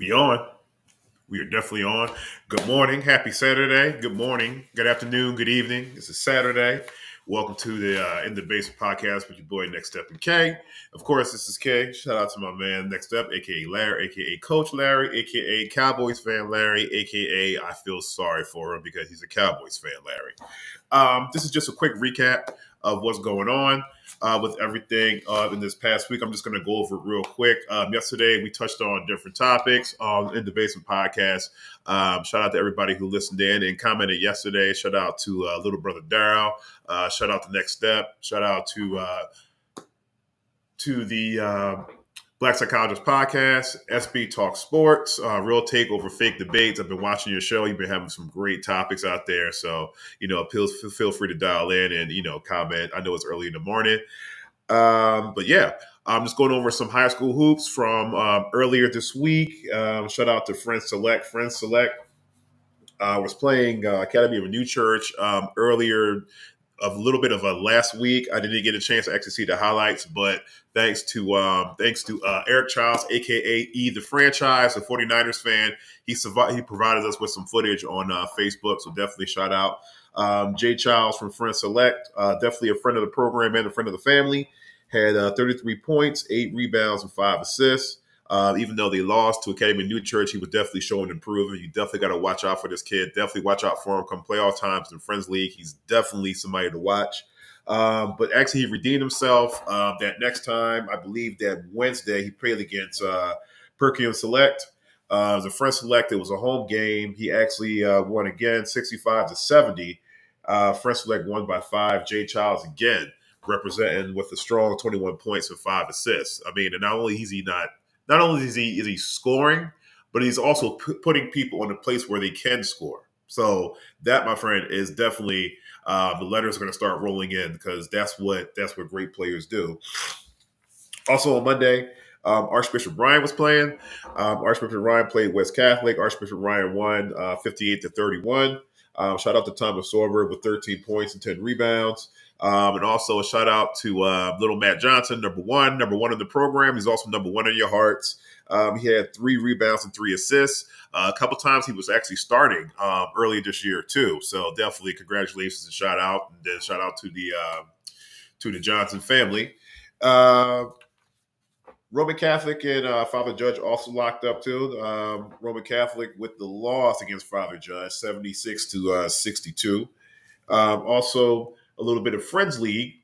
We on. We are definitely on. Good morning. Happy Saturday. Good morning. Good afternoon. Good evening. This is Saturday. Welcome to the In the Basement podcast with your boy Next Step and K. Of course, this is K. Shout out to my man Next Step, aka Larry, aka Coach Larry, aka Cowboys fan Larry, aka I feel sorry for him because he's a Cowboys fan Larry. This is just a quick recap of what's going on with everything in this past week. I'm just going to go over it real quick. Yesterday, we touched on different topics in the Basement podcast. Shout out to everybody who listened in and commented yesterday. Shout out to little brother Daryl. Shout out to Next Step. Shout out to the Black Psychologist Podcast, SB Talk Sports, Real Takeover Fake Debates. I've been watching your show. You've been having some great topics out there. So, feel free to dial in and, comment. I know it's early in the morning. But yeah, I'm just going over some high school hoops from earlier this week. Shout out to Friends Select. Friends Select was playing Academy of a New Church earlier a little bit of a last week. I didn't get a chance to actually see the highlights, but thanks to Eric Childs, aka E the Franchise, a 49ers fan, he provided us with some footage on Facebook. So definitely shout out Jay Childs from Friends Select, definitely a friend of the program and a friend of the family. Had 33 points, 8 rebounds, and 5 assists. Even though they lost to Academy of New Church, he was definitely showing improvement. You definitely got to watch out for this kid. Definitely watch out for him come playoff times in Friends League. He's definitely somebody to watch. But actually, he redeemed himself that next time. I believe that Wednesday he played against Perkins Select. The Friends Select, it was a home game. He actually won again, 65-70. Friends Select won by 5. Jay Childs again representing with a strong 21 points and 5 assists. I mean, and not only is he scoring, but he's also putting people in a place where they can score. So that, my friend, is definitely the letters are going to start rolling in because that's what great players do. Also on Monday, Archbishop Ryan was playing. Archbishop Ryan played West Catholic. Archbishop Ryan won 58-31. Shout out to Thomas Sorber with 13 points and 10 rebounds. And also a shout out to little Matt Johnson, number one in the program. He's also number one in your hearts. He had 3 rebounds and 3 assists. A couple times he was actually starting early this year too. So definitely congratulations and shout out. And then shout out to the Johnson family. Roman Catholic and Father Judge also locked up too. Roman Catholic with the loss against Father Judge, 76-62. Also, a little bit of Friends League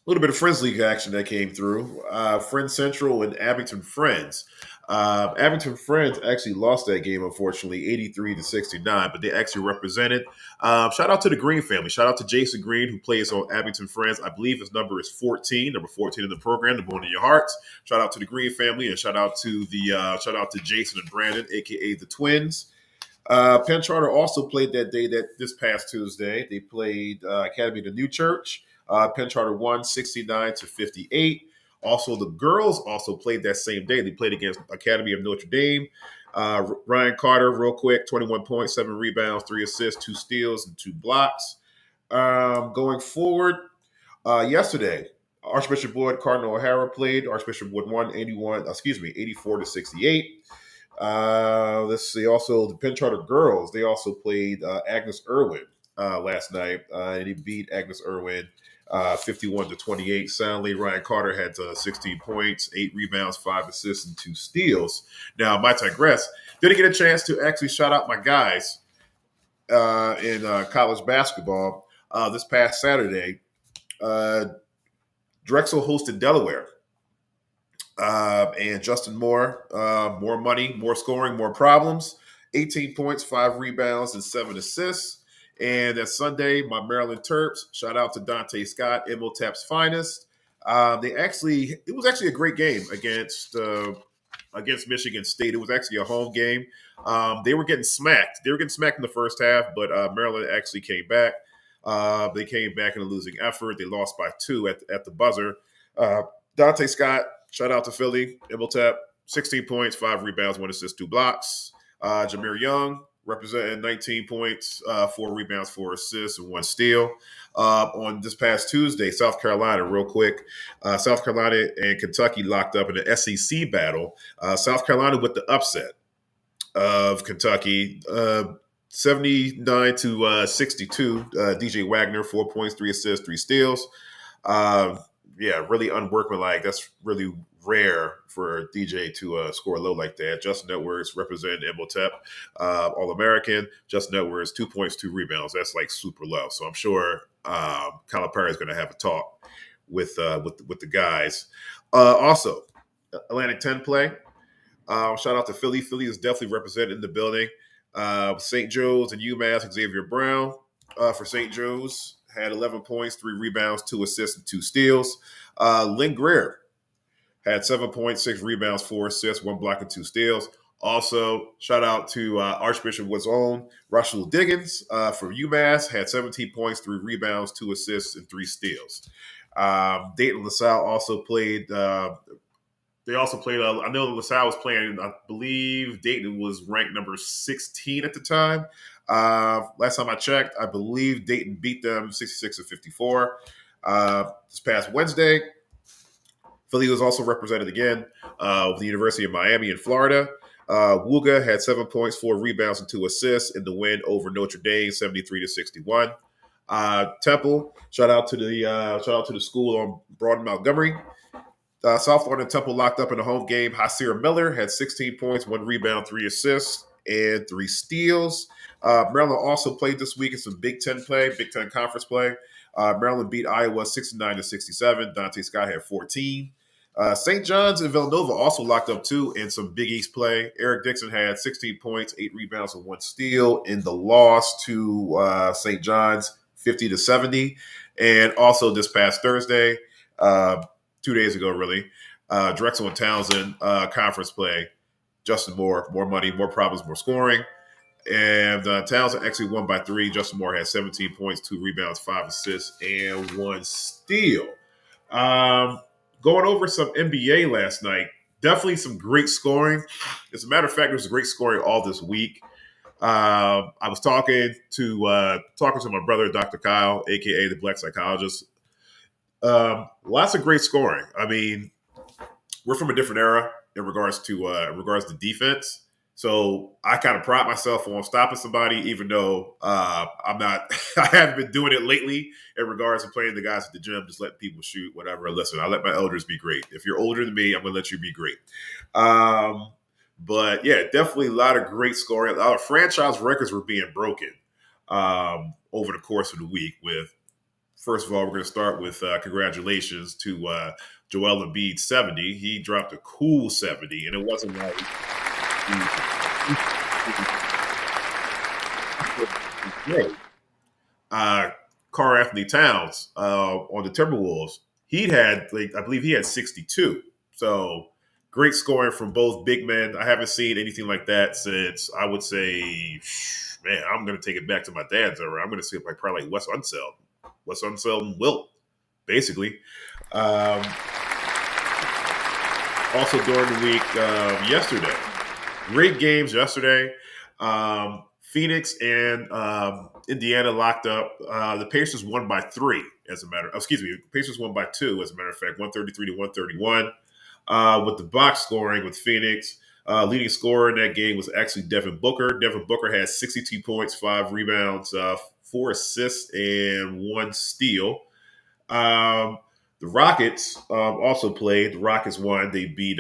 action that came through. Friends Central and Abington Friends. Abington Friends actually lost that game, unfortunately, 83-69, but they actually represented. Shout out to the Green family. Shout out to Jason Green, who plays on Abington Friends. I believe his number is 14, number 14 in the program, number one in your hearts. Shout out to the Green family, and shout out to Jason and Brandon, aka the Twins. Penn Charter also played this past Tuesday. They played Academy of the New Church. Penn Charter won 69-58. Also, the girls also played that same day. They played against Academy of Notre Dame. Ryan Carter, real quick, 21 points, 7 rebounds, 3 assists, 2 steals, and 2 blocks. Going forward, yesterday, Archbishop Wood, Cardinal O'Hara played. Archbishop Wood won 84-68. Let's see. Also, the Penn Charter girls, they also played Agnes Irwin last night, and he beat Agnes Irwin 51-28. Soundly, Ryan Carter had 16 points, 8 rebounds, 5 assists, and 2 steals. Now, I might digress. Didn't get a chance to actually shout out my guys in college basketball this past Saturday. Drexel hosted Delaware. And Justin Moore, more money, more scoring, more problems. 18 points, 5 rebounds, and 7 assists. And that Sunday, my Maryland Terps, shout out to Dante Scott, Imhotep's finest. It was actually a great game against Michigan State. It was actually a home game. They were getting smacked. They were getting smacked in the first half, but Maryland actually came back. They came back in a losing effort. They lost by 2 at the buzzer. Dante Scott, shout out to Philly, Imhotep, 16 points, 5 rebounds, 1 assist, 2 blocks. Jameer Young representing 19 points, 4 rebounds, 4 assists, and 1 steal. On this past Tuesday, South Carolina, real quick, South Carolina and Kentucky locked up in an SEC battle. South Carolina with the upset of Kentucky, 79 to 62. DJ Wagner, 4 points, 3 assists, 3 steals. Yeah, really unworkmanlike. That's really rare for DJ to score low like that. Justin Edwards representing Imhotep, All-American. Justin Edwards, 2 points, 2 rebounds. That's like super low. So I'm sure Calipari is going to have a talk with the guys. Also, Atlantic 10 play. Shout out to Philly. Philly is definitely represented in the building. St. Joe's and UMass, Xavier Brown for St. Joe's had 11 points, 3 rebounds, 2 assists, and 2 steals. Lynn Greer had 7 points, 6 rebounds, 4 assists, 1 block, and 2 steals. Also, shout out to Archbishop Wood's own Russell Diggins from UMass, had 17 points, 3 rebounds, 2 assists, and 3 steals. Dayton LaSalle also played. They also played. I know LaSalle was playing. I believe Dayton was ranked number 16 at the time. Last time I checked, I believe Dayton beat them 66-54. This past Wednesday, Philly was also represented again with the University of Miami in Florida. Wooga had 7 points, 4 rebounds, and 2 assists in the win over Notre Dame, 73-61. Temple, shout out to the school on Broad and Montgomery. South Florida and Temple locked up in the home game. Hasir Miller had 16 points, 1 rebound, 3 assists, and 3 steals. Maryland also played this week in some Big Ten play, Big Ten conference play. Maryland beat Iowa 69-67. Dante Scott had 14. St. John's and Villanova also locked up too in some Big East play. Eric Dixon had 16 points, 8 rebounds, and 1 steal in the loss to St. John's 50-70. And also this past Thursday, 2 days ago, really, Drexel and Townsend conference play. Justin Moore, more money, more problems, more scoring. And Townsend actually won by 3. Justin Moore had 17 points, 2 rebounds, 5 assists, and 1 steal. Going over some NBA last night, definitely some great scoring. As a matter of fact, there was great scoring all this week. I was talking to my brother, Dr. Kyle, aka the Black Psychologist. Lots of great scoring. I mean, we're from a different era in regards to defense. So I kind of pride myself on stopping somebody, even though I'm not. I haven't been doing it lately in regards to playing the guys at the gym, just letting people shoot, whatever. Listen, I let my elders be great. If you're older than me, I'm gonna let you be great. But yeah, definitely a lot of great scoring. A lot of franchise records were being broken over the course of the week. First of all, we're going to start with congratulations to Joel Embiid, 70. He dropped a cool 70, and it wasn't like Karl Anthony Towns on the Timberwolves. I believe he had 62. So great scoring from both big men. I haven't seen anything like that since, I would say, man, I'm going to take it back to my dad's era. I'm going to say probably like Wes Unseld. Wes Unseld and Wilt, basically. Also during the week, yesterday, great games yesterday. Phoenix and Indiana locked up. The Pacers won by 3, Pacers won by 2, as a matter of fact, 133-131. With the box scoring with Phoenix. Leading scorer in that game was actually Devin Booker. Devin Booker had 62 points, 5 rebounds, 4 assists, and 1 steal. The Rockets also played. The Rockets won. They beat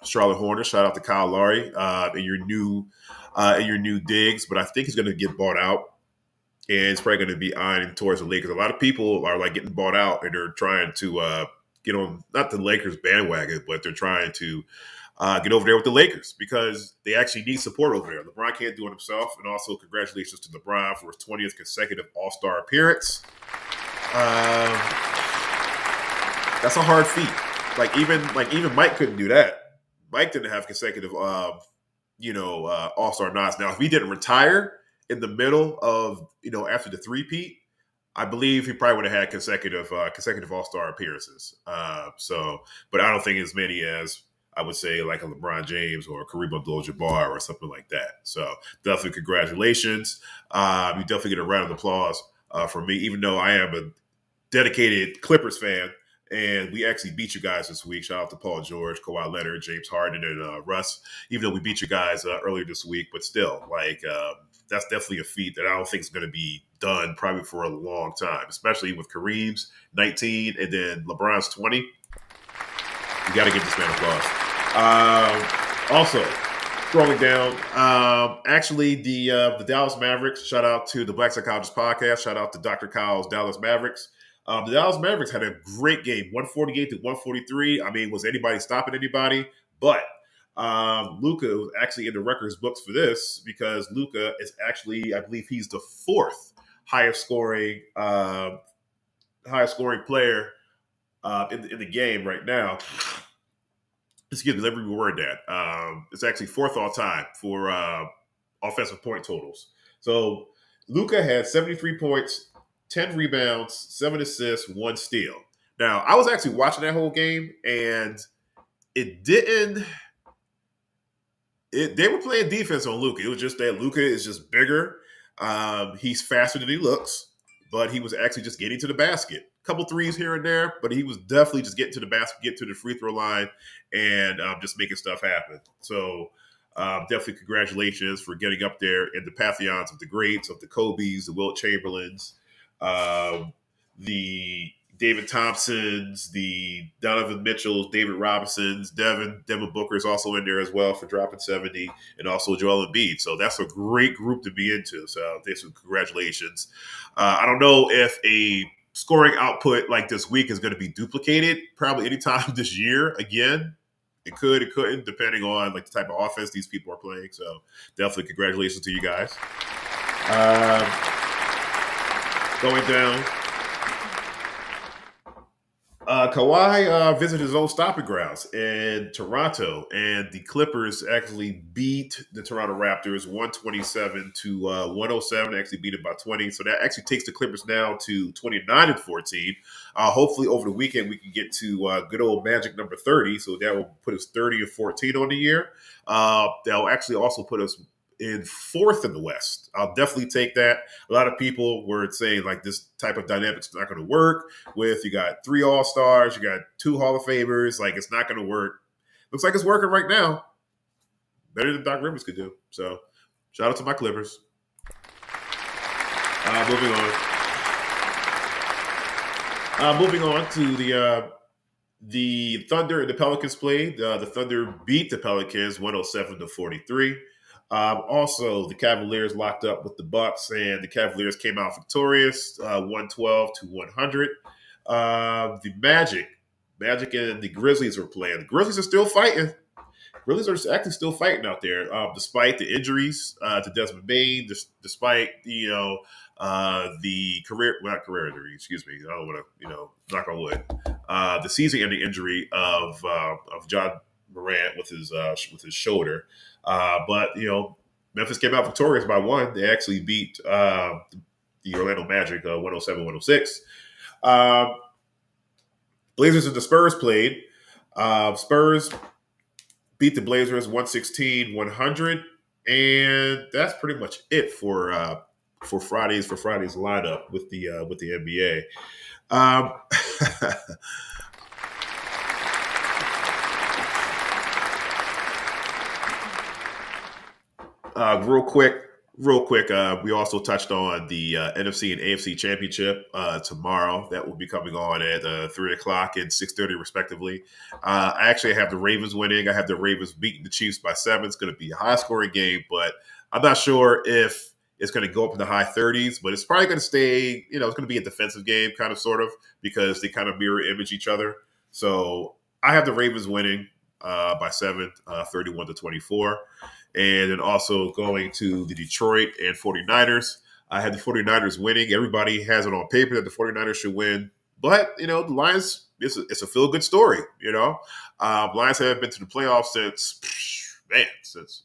Charlotte Hornets. Shout out to Kyle Lowry in your new digs, but I think he's going to get bought out, and it's probably going to be eyeing towards the Lakers. A lot of people are like getting bought out, and they're trying to get on not the Lakers bandwagon, but they're trying to get over there with the Lakers because they actually need support over there. LeBron can't do it himself, and also congratulations to LeBron for his 20th consecutive All-Star appearance. That's a hard feat. Like even Mike couldn't do that. Mike didn't have consecutive, All-Star nods. Now, if he didn't retire in the middle of, after the three-peat, I believe he probably would have had consecutive All-Star appearances. But I don't think as many as I would say like a LeBron James or a Kareem Abdul-Jabbar or something like that. So definitely congratulations. You definitely get a round of applause from me, even though I am a dedicated Clippers fan. And we actually beat you guys this week. Shout out to Paul George, Kawhi Leonard, James Harden, and Russ. Even though we beat you guys earlier this week, but still, like that's definitely a feat that I don't think is going to be done probably for a long time, especially with Kareem's 19 and then LeBron's 20. You got to give this man applause. Also, scrolling down, actually the Dallas Mavericks. Shout out to the Black Psychologist podcast. Shout out to Dr. Kyle's Dallas Mavericks. The Dallas Mavericks had a great game, 148 to 143. I mean, was anybody stopping anybody? But Luka was actually in the records books for this because Luka is actually, I believe, he's the fourth highest scoring player in the game right now. Excuse me, let me reword that. It's actually fourth all time for offensive point totals. So Luka had 73 points, 10 rebounds, 7 assists, 1 steal. Now, I was actually watching that whole game, and it didn't. They were playing defense on Luka. It was just that Luka is just bigger. He's faster than he looks, but he was actually just getting to the basket. A couple threes here and there, but he was definitely just getting to the basket, get to the free throw line, and just making stuff happen. So definitely congratulations for getting up there in the pantheons of the greats, of the Kobes, the Wilt Chamberlains, the David Thompsons, the Donovan Mitchells, David Robinsons, Devin Booker is also in there as well for dropping 70, and also Joel Embiid. So that's a great group to be into. So thanks for congratulations. I don't know if a scoring output like this week is going to be duplicated probably anytime this year again. It could, it couldn't, depending on like the type of offense these people are playing. So definitely congratulations to you guys. Going down. Kawhi visited his own stomping grounds in Toronto, and the Clippers actually beat the Toronto Raptors 127 to 107. Actually beat it by 20, so that actually takes the Clippers now to 29-14. Hopefully, over the weekend we can get to good old magic number 30. So that will put us 30-14 on the year. That will actually also put us in fourth in the West. I'll definitely take that. A lot of people were saying like this type of dynamic is not going to work with, you got 3 All-Stars, you got 2 Hall of Famers, like it's not going to work. Looks like it's working right now. Better than Doc Rivers could do. So shout out to my Clippers. Moving on to the Thunder and the Pelicans played. The Thunder beat the Pelicans 107-43. Also, the Cavaliers locked up with the Bucks, and the Cavaliers came out victorious, 112-100. The Magic and the Grizzlies were playing. The Grizzlies are still fighting. Grizzlies are actually still fighting out there, despite the injuries to Desmond Bain, despite the not career injury. Excuse me. I don't want to knock on wood. The season-ending injury of John Morant with his shoulder. But Memphis came out victorious by 1. They actually beat the Orlando Magic 107-106. Blazers and the Spurs played. Spurs beat the Blazers 116-100, and that's pretty much it for Friday's lineup with the NBA. Real quick. We also touched on the NFC and AFC championship tomorrow. That will be coming on at 3:00 and 6:30, respectively. I actually have the Ravens winning. I have the Ravens beating the Chiefs by 7. It's going to be a high-scoring game, but I'm not sure if it's going to go up in the high 30s. But it's probably going to stay. It's going to be a defensive game, kind of, sort of, because they kind of mirror image each other. So I have the Ravens winning by 7, 31-24. And then also going to the Detroit and 49ers. I had the 49ers winning. Everybody has it on paper that the 49ers should win. But, the Lions, it's a feel-good story, Lions haven't been to the playoffs since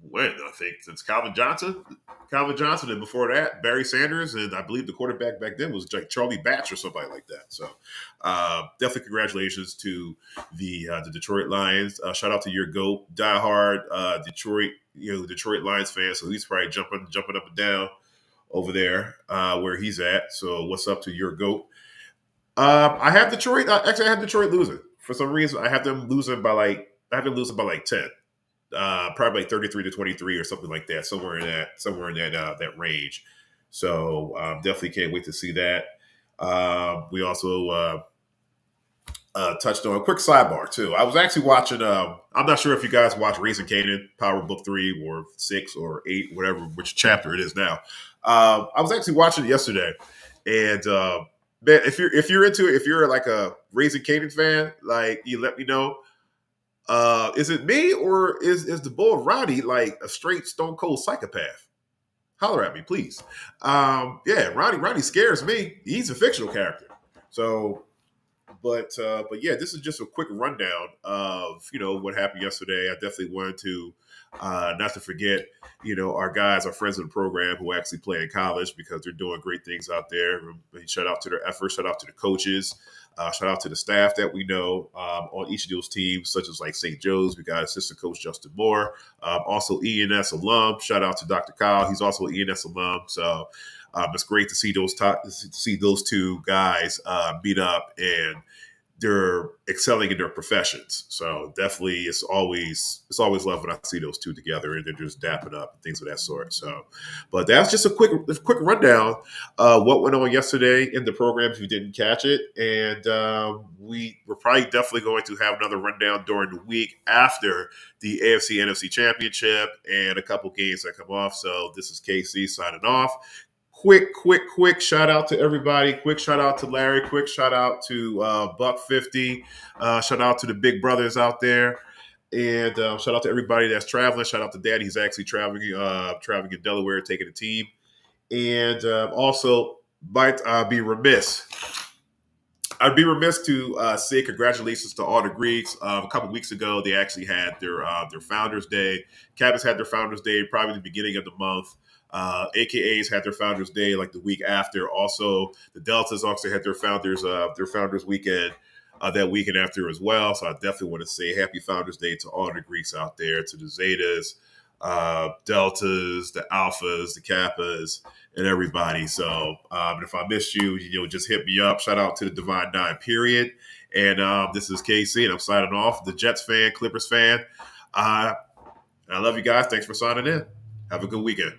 when I think since Calvin Johnson, and before that Barry Sanders, and I believe the quarterback back then was like Charlie Batch or somebody like that. So definitely congratulations to the Detroit Lions. Shout out to your GOAT, diehard Detroit Lions fan. So he's probably jumping up and down over there where he's at. So what's up to your GOAT? I have Detroit. Actually, I have Detroit losing for some reason. I have them losing by like 10. Probably like 33-23 or something like that, somewhere in that range. So definitely can't wait to see that. We also touched on a quick sidebar too. I was actually watching. I'm not sure if you guys watch Raising Canaan, Power Book 3 or 6 or 8, whatever which chapter it is now. I was actually watching it yesterday, and man, if you're into it, if you're like a Raising Canaan fan, like you let me know. Is it me or is the boy Roddy like a straight stone cold psychopath? Holler at me, please. Yeah, Roddy scares me. He's a fictional character. So, but yeah, this is just a quick rundown of what happened yesterday. I definitely wanted to not to forget our guys, our friends of the program who actually play in college because they're doing great things out there. Shout out to their efforts. Shout out to the coaches. Shout out to the staff that we know on each of those teams, such as like St. Joe's. We got assistant coach Justin Moore, also ENS alum. Shout out to Dr. Kyle. He's also an ENS alum. So it's great to see those two guys meet up and they're excelling in their professions. So definitely, it's always love when I see those two together and they're just dapping up and things of that sort. So, but that's just a quick rundown what went on yesterday in the program if you didn't catch it. And we're probably definitely going to have another rundown during the week after the AFC NFC Championship and a couple games that come off. So this is KC signing off. Quick shout out to everybody. Quick shout out to Larry. Quick shout out to Buck 50. Shout out to the big brothers out there. And shout out to everybody that's traveling. Shout out to Daddy. He's actually traveling in Delaware, taking the team. And also, might be remiss. I'd be remiss to say congratulations to all the Greeks. A couple weeks ago, they actually had their Founders Day. Cabas had their Founders Day probably the beginning of the month. AKAs had their Founders Day like the week after. Also, the Deltas also had their Founders weekend that weekend after as well. So I definitely want to say Happy Founders Day to all the Greeks out there, to the Zetas, Deltas, the Alphas, the Kappas, and everybody. So if I missed you, just hit me up. Shout out to the Divine Nine, period. And this is KC, and I'm signing off. The Jets fan, Clippers fan. I love you guys. Thanks for signing in. Have a good weekend.